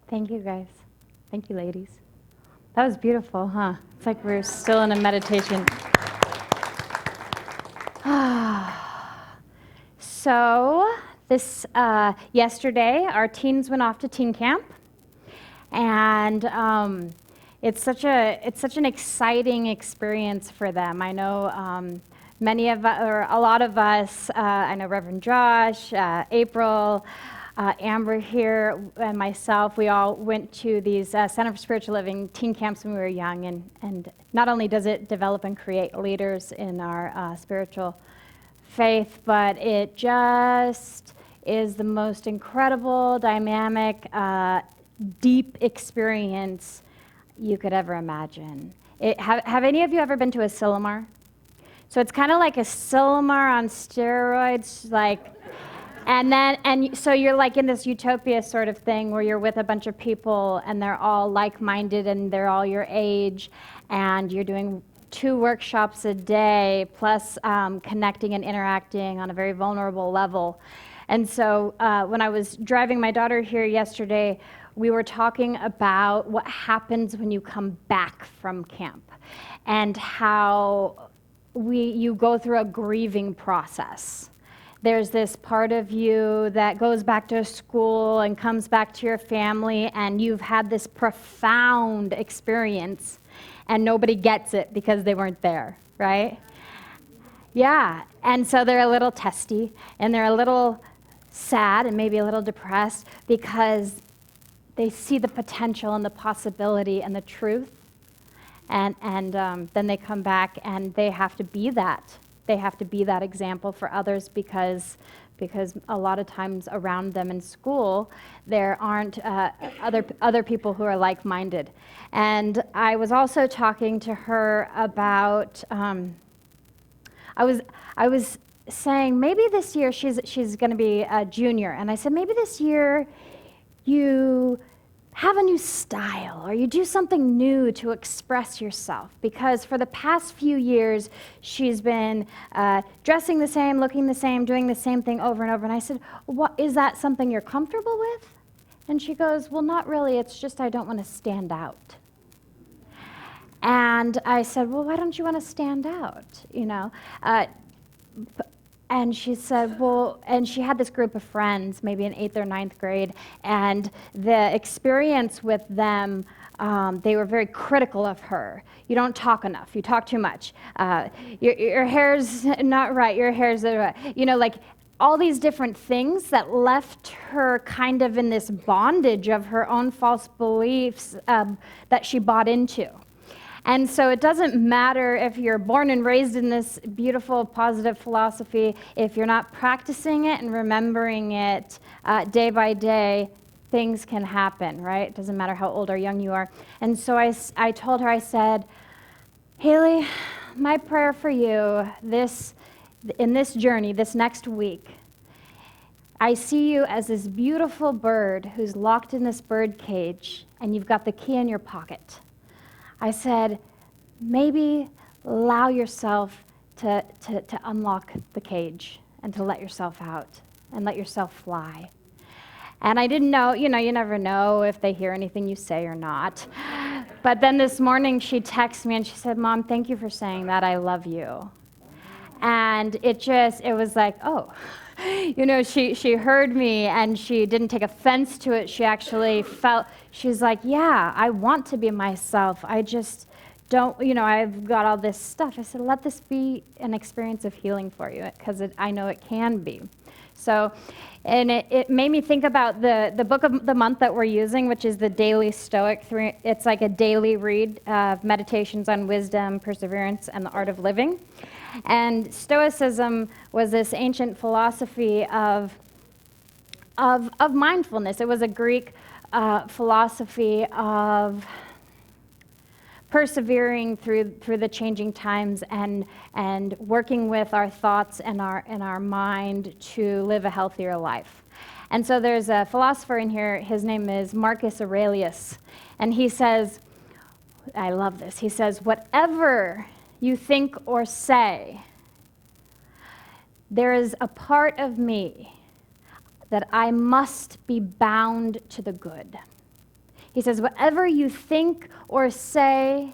Thank you, guys. Thank you, ladies. That was beautiful, huh? It's like we're still in a meditation. So, yesterday, our teens went off to teen camp, and it's such an exciting experience for them. I know a lot of us. I know Reverend Josh, April. Amber here and myself, we all went to these Center for Spiritual Living teen camps when we were young, and not only does it develop and create leaders in our spiritual faith, but it just is the most incredible, dynamic, deep experience you could ever imagine. Have any of you ever been to a Silmar? So it's kind of like a Silmar on steroids, so you're like in this utopia sort of thing where you're with a bunch of people and they're all like-minded and they're all your age, and you're doing 2 workshops a day plus connecting and interacting on a very vulnerable level. And so when I was driving my daughter here yesterday, we were talking about what happens when you come back from camp and how you go through a grieving process. There's this part of you that goes back to school and comes back to your family, and you've had this profound experience, and nobody gets it because they weren't there, right? Yeah, and so they're a little testy, and they're a little sad and maybe a little depressed because they see the potential and the possibility and the truth, and then they come back and they have to be that. They have to be that example for others because a lot of times around them in school, there aren't other people who are like-minded. And I was also talking to her about, I was saying maybe this year she's going to be a junior, and I said maybe this year you have a new style, or you do something new to express yourself. Because for the past few years, she's been dressing the same, looking the same, doing the same thing over and over. And I said, is that something you're comfortable with? And she goes, well, not really. It's just I don't want to stand out. And I said, well, why don't you want to stand out? And she said, and she had this group of friends, maybe in 8th or 9th grade, and the experience with them, they were very critical of her. You don't talk enough. You talk too much. Your hair's not right. Your hair's right. Like all these different things that left her kind of in this bondage of her own false beliefs that she bought into. And so it doesn't matter if you're born and raised in this beautiful, positive philosophy, if you're not practicing it and remembering it day by day, things can happen, right? It doesn't matter how old or young you are. And so I told her, I said, Haley, my prayer for you in this journey, this next week, I see you as this beautiful bird who's locked in this bird cage, and you've got the key in your pocket. I said, maybe allow yourself to unlock the cage and to let yourself out and let yourself fly. And I didn't know, you never know if they hear anything you say or not. But then this morning she texted me and she said, Mom, thank you for saying that. I love you. And it was like, oh. She heard me and she didn't take offense to it. She actually she's like, yeah, I want to be myself. I just don't, I've got all this stuff. I said, let this be an experience of healing for you, because I know it can be. So, and it made me think about the book of the month that we're using, which is the Daily Stoic. It's like a daily read of meditations on wisdom, perseverance, and the art of living. And Stoicism was this ancient philosophy of mindfulness. It was a Greek philosophy of persevering through the changing times and working with our thoughts and our mind to live a healthier life. And so there's a philosopher in here, his name is Marcus Aurelius, and he says, I love this, he says, whatever you think or say, there is a part of me that I must be bound to the good. He says, whatever you think or say,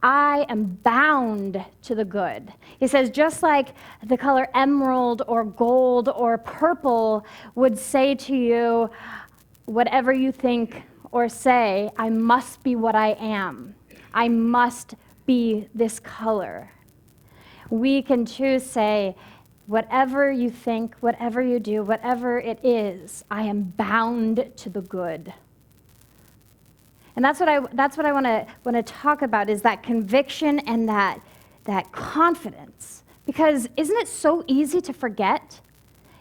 I am bound to the good. He says, just like the color emerald or gold or purple would say to you, whatever you think or say, I must be what I am. I must be this color. We can choose, say, whatever you think, whatever you do, whatever it is, I am bound to the good. And that's what I want to talk about, is that conviction and that confidence. Because isn't it so easy to forget?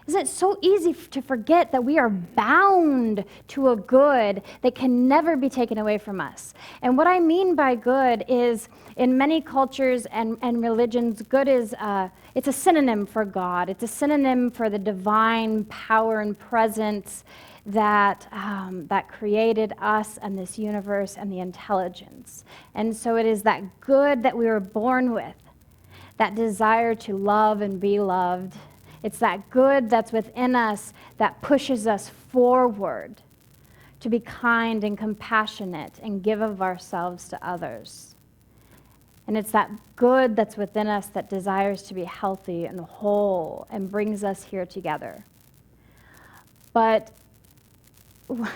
Isn't it so easy to forget that we are bound to a good that can never be taken away from us? And what I mean by good is, in many cultures and religions, good is it's a synonym for God. It's a synonym for the divine power and presence that created us and this universe and the intelligence. And so it is that good that we were born with, that desire to love and be loved. It's that good that's within us that pushes us forward to be kind and compassionate and give of ourselves to others. And it's that good that's within us that desires to be healthy and whole and brings us here together. But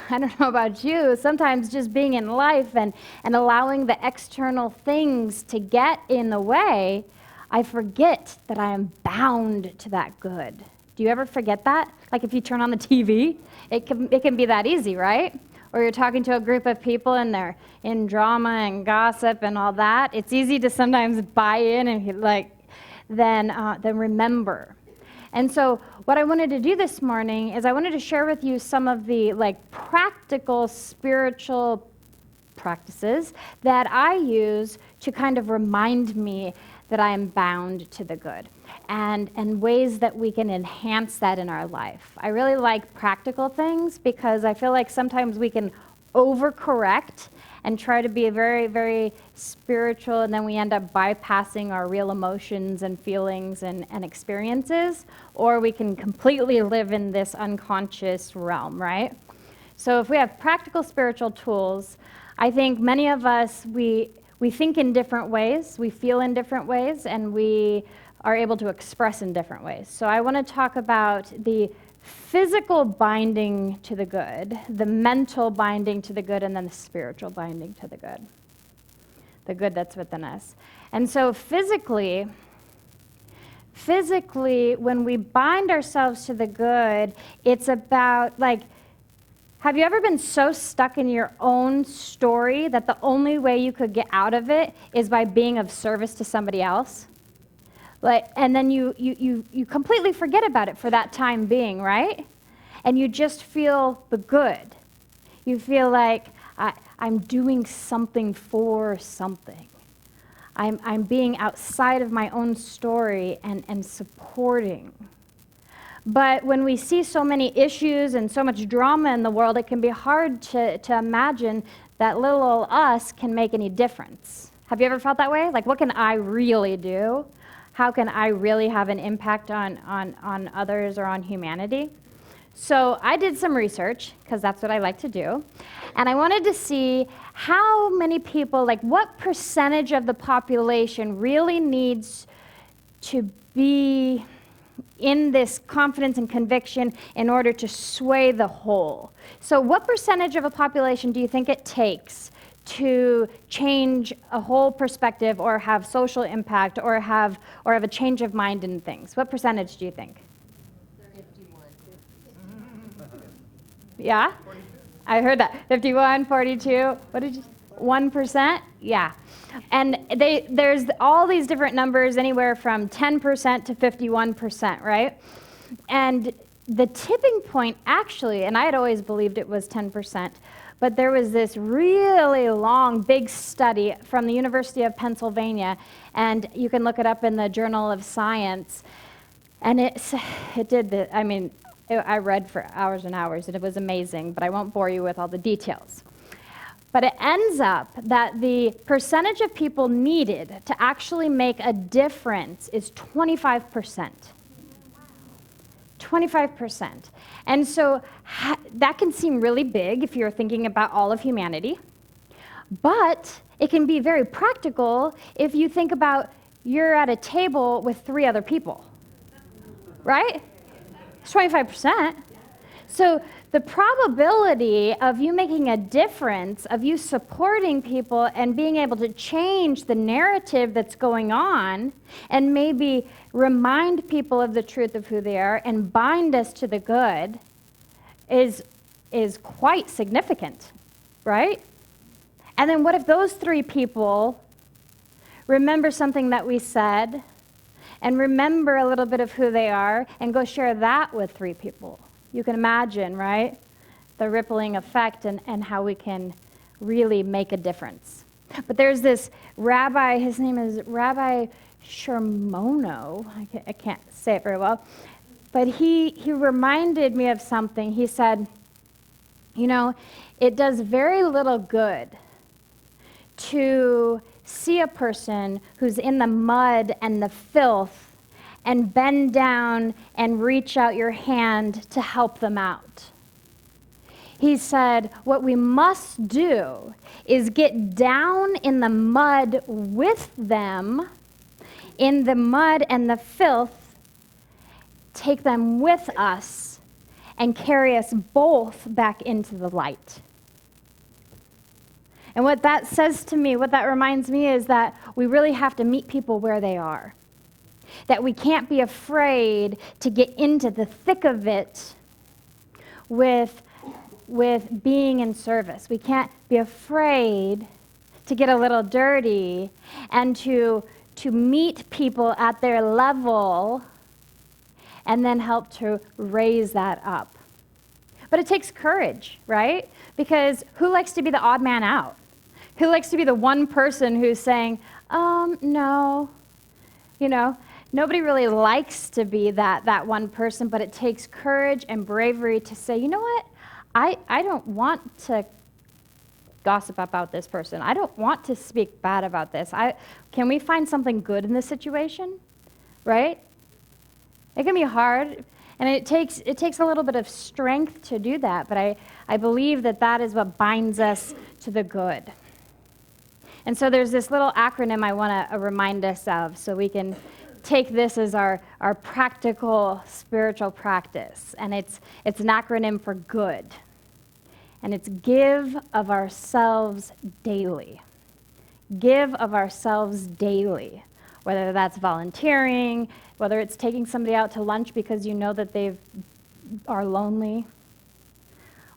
I don't know about you, sometimes just being in life and allowing the external things to get in the way, I forget that I am bound to that good. Do you ever forget that? Like if you turn on the TV, it can be that easy, right? Or you're talking to a group of people and they're in drama and gossip and all that. It's easy to sometimes buy in and then remember. And so what I wanted to do this morning is I wanted to share with you some of the practical spiritual practices that I use to kind of remind me that I am bound to the good, and ways that we can enhance that in our life. I really like practical things because I feel like sometimes we can overcorrect and try to be very, very spiritual, and then we end up bypassing our real emotions and feelings and experiences, or we can completely live in this unconscious realm, right? So if we have practical spiritual tools, I think many of us, we think in different ways, we feel in different ways, and we are able to express in different ways. So I want to talk about the physical binding to the good, the mental binding to the good, and then the spiritual binding to the good that's within us. And so physically, when we bind ourselves to the good, it's about have you ever been so stuck in your own story that the only way you could get out of it is by being of service to somebody else? And then you completely forget about it for that time being, right? And you just feel the good. You feel like I'm doing something for something. I'm being outside of my own story and supporting. But when we see so many issues and so much drama in the world, it can be hard to imagine that little old us can make any difference. Have you ever felt that way? What can I really do? How can I really have an impact on others or on humanity? So I did some research, because that's what I like to do. And I wanted to see how many people, what percentage of the population really needs to be in this confidence and conviction in order to sway the whole. So what percentage of a population do you think it takes to change a whole perspective or have social impact or have a change of mind in things? What percentage do you think? 51. Yeah? 42. I heard that. 51, 42, what did you, 1%? Yeah. And there's all these different numbers, anywhere from 10% to 51%, right? And the tipping point, actually, and I had always believed it was 10%, but there was this really long, big study from the University of Pennsylvania, and you can look it up in the Journal of Science, and it did the, I read for hours and hours, and it was amazing, but I won't bore you with all the details. But it ends up that the percentage of people needed to actually make a difference is 25%. 25%. And so that can seem really big if you're thinking about all of humanity, but it can be very practical if you think about you're at a table with 3 other people, right? It's 25%. So the probability of you making a difference, of you supporting people and being able to change the narrative that's going on and maybe remind people of the truth of who they are and bind us to the good is quite significant, right? And then what if those 3 people remember something that we said and remember a little bit of who they are and go share that with 3 people? You can imagine, right? The rippling effect and how we can really make a difference. But there's this rabbi, his name is Rabbi Shermono. I can't say it very well. But he reminded me of something. He said, you know, it does very little good to see a person who's in the mud and the filth and bend down and reach out your hand to help them out. He said, what we must do is get down in the mud with them, in the mud and the filth, take them with us, and carry us both back into the light. And what that says to me, what that reminds me is that we really have to meet people where they are. That we can't be afraid to get into the thick of it with being in service. We can't be afraid to get a little dirty and to meet people at their level and then help to raise that up. But it takes courage, right? Because who likes to be the odd man out? Who likes to be the one person who's saying, no, you know? Nobody really likes to be that one person, but it takes courage and bravery to say, you know what? I don't want to gossip about this person. I don't want to speak bad about this. Can we find something good in this situation? Right? It can be hard, and it takes a little bit of strength to do that, but I believe that is what binds us to the good. And so there's this little acronym I want to remind us of so we can take this as our practical spiritual practice. And it's an acronym for good. And it's give of ourselves daily. Give of ourselves daily. Whether that's volunteering, whether it's taking somebody out to lunch because you know that they are lonely,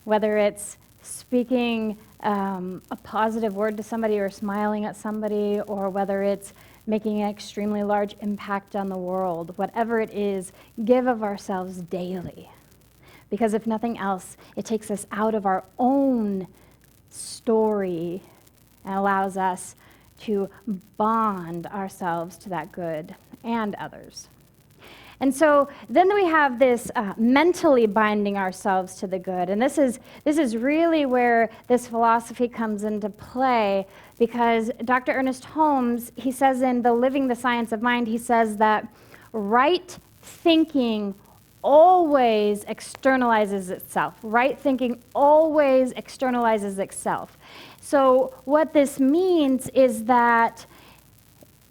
whether it's speaking a positive word to somebody or smiling at somebody, or whether it's making an extremely large impact on the world. Whatever it is, give of ourselves daily. Because if nothing else, it takes us out of our own story and allows us to bond ourselves to that good and others. And so then we have this mentally binding ourselves to the good. And this is really where this philosophy comes into play, because Dr. Ernest Holmes, he says in the Living the Science of Mind, he says that right thinking always externalizes itself. Right thinking always externalizes itself. So what this means is that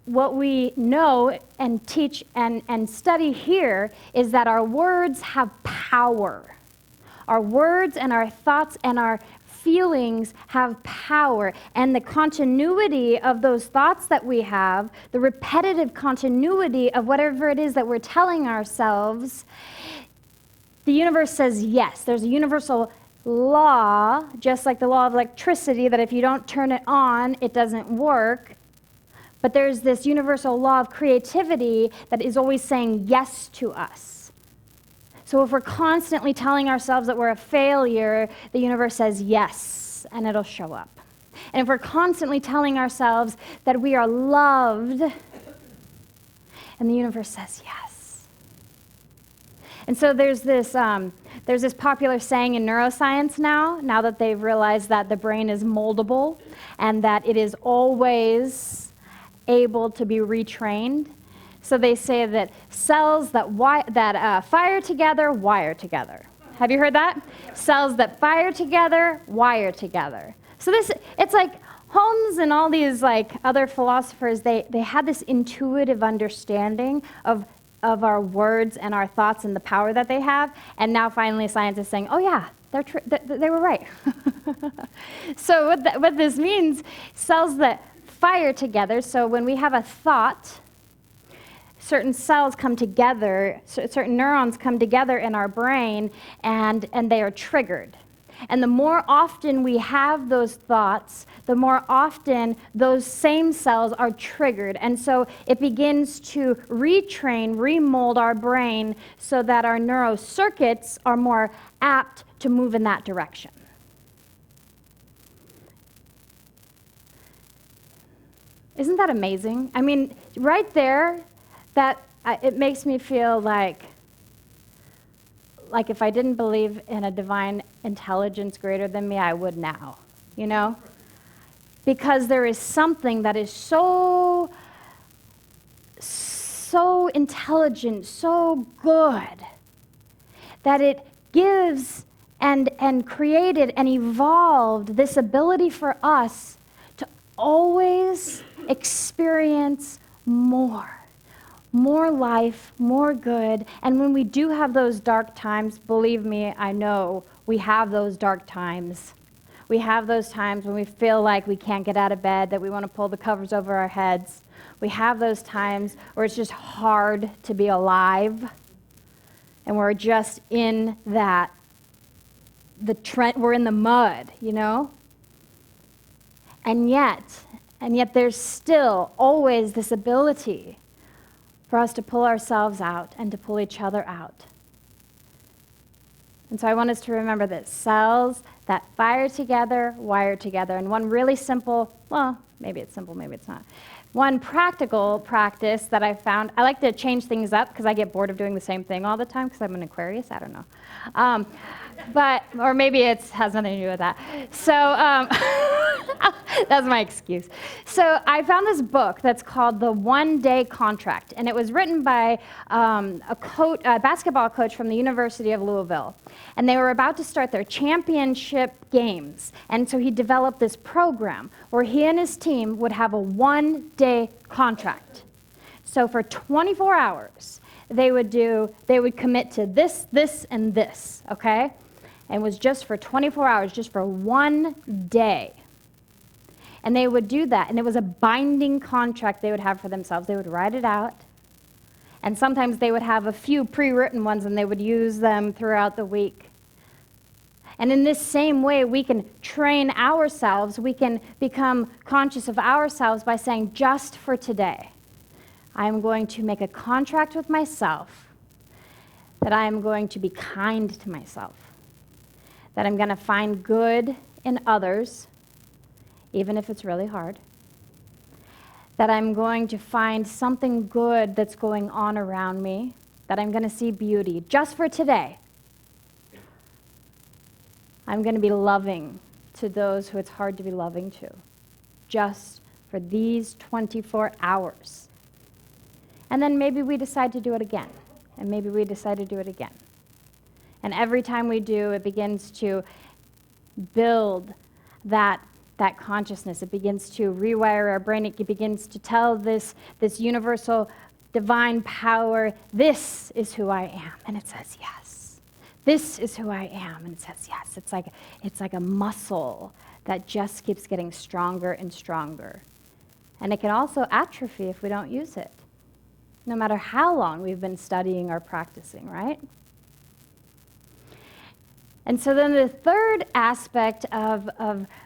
what we know and teach and study here is that our words have power. Our words and our thoughts and our feelings have power. And the continuity of those thoughts that we have, the repetitive continuity of whatever it is that we're telling ourselves, the universe says yes. There's a universal law, just like the law of electricity, that if you don't turn it on, it doesn't work. But there's this universal law of creativity that is always saying yes to us. So if we're constantly telling ourselves that we're a failure, the universe says yes, and it'll show up. And if we're constantly telling ourselves that we are loved, and the universe says yes. And so there's this popular saying in neuroscience now that they've realized that the brain is moldable and that it is always able to be retrained. So they say that cells that fire together, wire together. Have you heard that? Cells that fire together, wire together. So it's like Holmes and all these like other philosophers, they had this intuitive understanding of our words and our thoughts and the power that they have, and now finally science is saying, oh yeah, they were right. So what this means, cells that fire together, so when we have a thought, certain cells come together, certain neurons come together in our brain, and they are triggered. And the more often we have those thoughts, the more often those same cells are triggered. And so it begins to retrain, remold our brain so that our neurocircuits are more apt to move in that direction. Isn't that amazing? I mean, right there, it makes me feel like if I didn't believe in a divine intelligence greater than me, I would now, you know? Because there is something that is so intelligent, so good, that it gives and created and evolved this ability for us to always experience more life, more good. And when we do have those dark times, believe me, I know we have those dark times. We have those times when we feel like we can't get out of bed, that we want to pull the covers over our heads. We have those times where it's just hard to be alive, and we're just in that, we're in the mud, you know? And yet there's still always this ability for us to pull ourselves out and to pull each other out. And so I want us to remember that cells that fire together, wire together. And one really simple, well, maybe it's simple, maybe it's not. One practical practice that I found, I like to change things up because I get bored of doing the same thing all the time because I'm an Aquarius, I don't know. Or maybe it has nothing to do with that. So that's my excuse. So I found this book that's called The One Day Contract, and it was written by a basketball coach from the University of Louisville. And they were about to start their championship games. And so he developed this program where he and his team would have a one-day contract. So for 24 hours, they would commit to this, and this, okay? And it was just for 24 hours, just for one day. And they would do that, and it was a binding contract they would have for themselves. They would write it out, and sometimes they would have a few pre-written ones, and they would use them throughout the week. And in this same way, we can train ourselves, we can become conscious of ourselves by saying, just for today, I'm going to make a contract with myself that I am going to be kind to myself, that I'm going to find good in others, even if it's really hard, that I'm going to find something good that's going on around me, that I'm going to see beauty. Just for today, I'm going to be loving to those who it's hard to be loving to, just for these 24 hours. And then maybe we decide to do it again, and maybe we decide to do it again. And every time we do, it begins to build that consciousness. It begins to rewire our brain. It begins to tell this universal divine power, this is who I am. And it says yes. This is who I am. And it says yes. It's like a muscle that just keeps getting stronger and stronger. And it can also atrophy if we don't use it, no matter how long we've been studying or practicing, right? And so then the third aspect of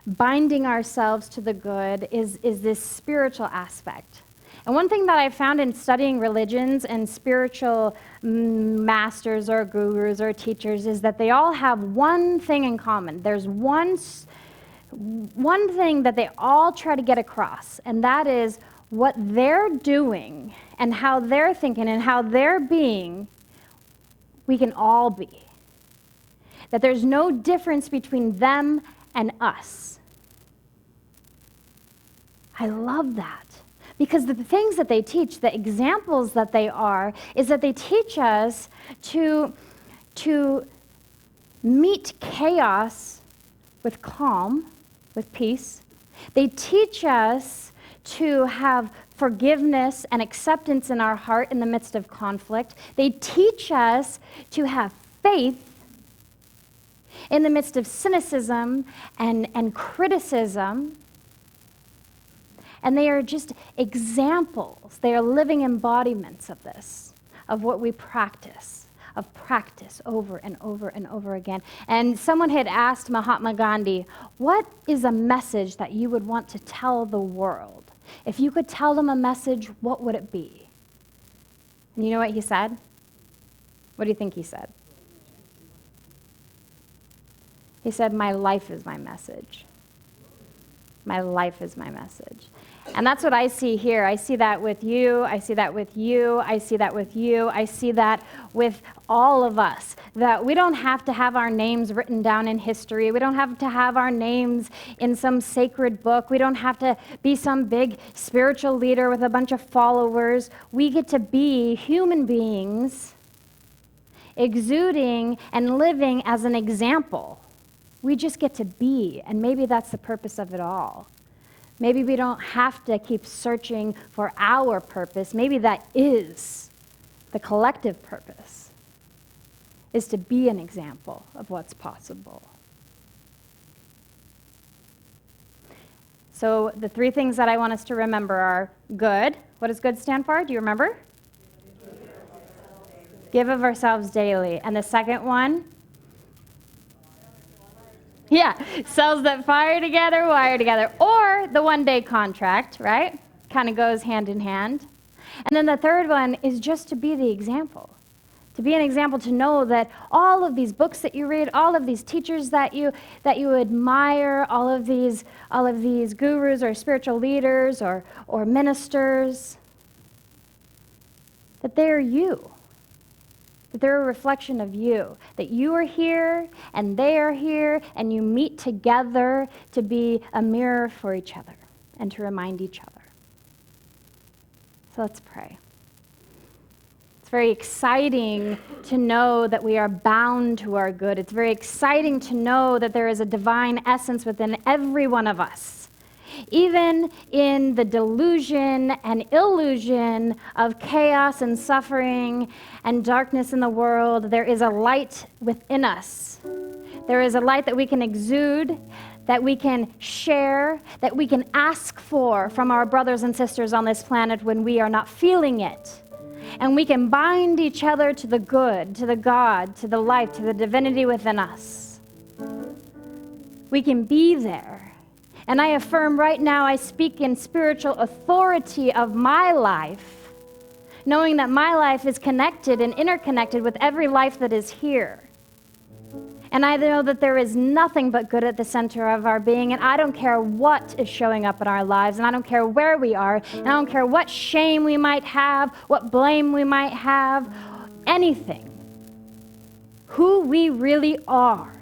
binding ourselves to the good is this spiritual aspect. And one thing that I found in studying religions and spiritual masters or gurus or teachers is that they all have one thing in common. There's one thing that they all try to get across, and that is what they're doing and how they're thinking and how they're being, we can all be. That there's no difference between them and us. I love that. Because the things that they teach, the examples that they are, is that they teach us to meet chaos with calm, with peace. They teach us to have forgiveness and acceptance in our heart in the midst of conflict. They teach us to have faith in the midst of cynicism and criticism. And they are just examples. They are living embodiments of this, of what we practice, of practice over and over and over again. And someone had asked Mahatma Gandhi, what is a message that you would want to tell the world? If you could tell them a message, what would it be? And you know what he said? What do you think he said? He said, my life is my message. My life is my message. And that's what I see here. I see that with you. I see that with you. I see that with you. I see that with all of us. That we don't have to have our names written down in history. We don't have to have our names in some sacred book. We don't have to be some big spiritual leader with a bunch of followers. We get to be human beings exuding and living as an example. We just get to be, and maybe that's the purpose of it all. Maybe we don't have to keep searching for our purpose. Maybe that is the collective purpose, is to be an example of what's possible. So the three things that I want us to remember are good. What does good stand for? Do you remember? Give of ourselves daily. And the second one? Yeah, cells that fire together, wire together. Or the one-day contract, right? Kind of goes hand in hand. And then the third one is just to be the example. To be an example, to know that all of these books that you read, all of these teachers that you admire, all of these gurus or spiritual leaders or ministers, that they are you. That they're a reflection of you, that you are here and they are here and you meet together to be a mirror for each other and to remind each other. So let's pray. It's very exciting to know that we are bound to our good. It's very exciting to know that there is a divine essence within every one of us. Even in the delusion and illusion of chaos and suffering and darkness in the world, there is a light within us. There is a light that we can exude, that we can share, that we can ask for from our brothers and sisters on this planet when we are not feeling it. And we can bind each other to the good, to the God, to the life, to the divinity within us. We can be there. And I affirm right now, I speak in spiritual authority of my life, knowing that my life is connected and interconnected with every life that is here. And I know that there is nothing but good at the center of our being, and I don't care what is showing up in our lives, and I don't care where we are, and I don't care what shame we might have, what blame we might have, anything. Who we really are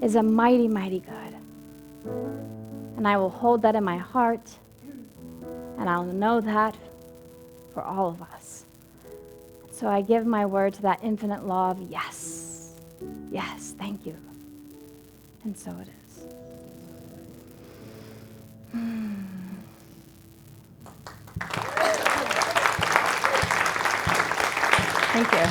is a mighty, mighty God. And I will hold that in my heart, and I'll know that for all of us. So I give my word to that infinite law of yes, yes, thank you. And so it is. Thank you.